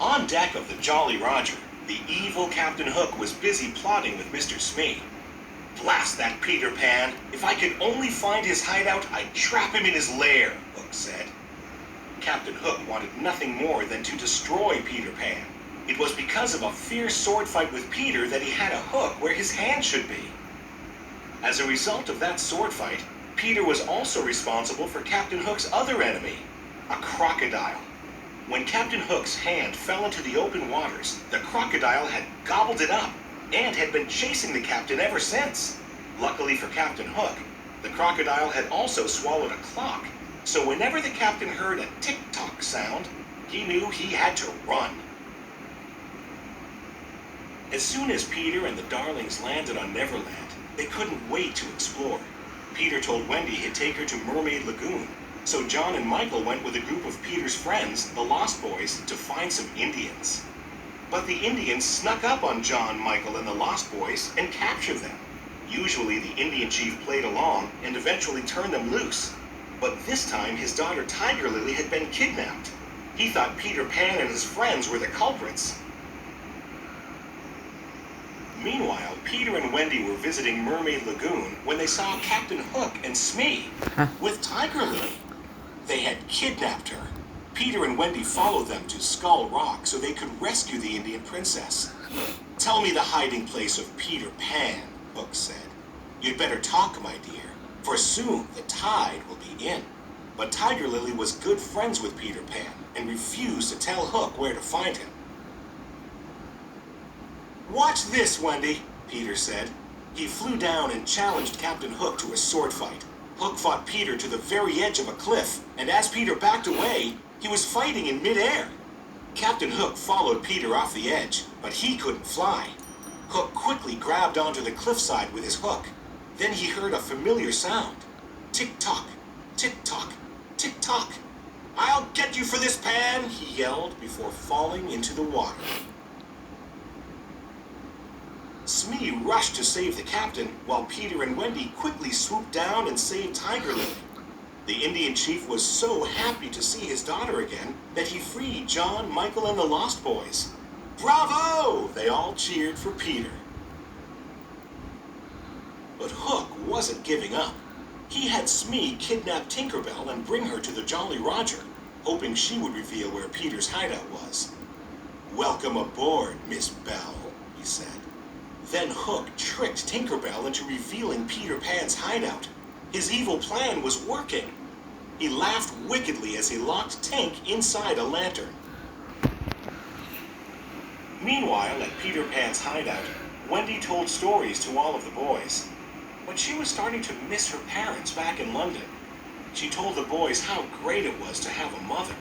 On deck of the Jolly Roger, the evil Captain Hook was busy plotting with Mr. Smee. "Blast that Peter Pan! If I could only find his hideout, I'd trap him in his lair," Hook said. Captain Hook wanted nothing more than to destroy Peter Pan. It was because of a fierce sword fight with Peter that he had a hook where his hand should be. As a result of that sword fight, Peter was also responsible for Captain Hook's other enemy, a crocodile. When Captain Hook's hand fell into the open waters, the crocodile had gobbled it up and had been chasing the captain ever since. Luckily for Captain Hook, the crocodile had also swallowed a clock, so whenever the captain heard a tick-tock sound, he knew he had to run. As soon as Peter and the Darlings landed on Neverland, they couldn't wait to explore. Peter told Wendy he'd take her to Mermaid Lagoon, so John and Michael went with a group of Peter's friends, the Lost Boys, to find some Indians. But the Indians snuck up on John, Michael, and the Lost Boys and captured them. Usually the Indian chief played along and eventually turned them loose. But this time his daughter Tiger Lily had been kidnapped. He thought Peter Pan and his friends were the culprits. Meanwhile, Peter and Wendy were visiting Mermaid Lagoon when they saw Captain Hook and Smee with Tiger Lily. They had kidnapped her. Peter and Wendy followed them to Skull Rock so they could rescue the Indian princess. "Tell me the hiding place of Peter Pan," Hook said. "You'd better talk, my dear, for soon the tide will be in." But Tiger Lily was good friends with Peter Pan and refused to tell Hook where to find him. "Watch this, Wendy," Peter said. He flew down and challenged Captain Hook to a sword fight. Hook fought Peter to the very edge of a cliff, and as Peter backed away, he was fighting in midair. Captain Hook followed Peter off the edge, but he couldn't fly. Hook quickly grabbed onto the cliffside with his hook. Then he heard a familiar sound. Tick-tock, tick-tock, tick-tock. "I'll get you for this, Pan," he yelled before falling into the water. Smee rushed to save the captain, while Peter and Wendy quickly swooped down and saved Tiger Lily. The Indian chief was so happy to see his daughter again that he freed John, Michael, and the Lost Boys. "Bravo!" They all cheered for Peter. But Hook wasn't giving up. He had Smee kidnap Tinker Bell and bring her to the Jolly Roger, hoping she would reveal where Peter's hideout was. "Welcome aboard, Miss Bell," he said. Then Hook tricked Tinker Bell into revealing Peter Pan's hideout. His evil plan was working. He laughed wickedly as he locked Tink inside a lantern. Meanwhile, at Peter Pan's hideout, Wendy told stories to all of the boys. But she was starting to miss her parents back in London. She told the boys how great it was to have a mother.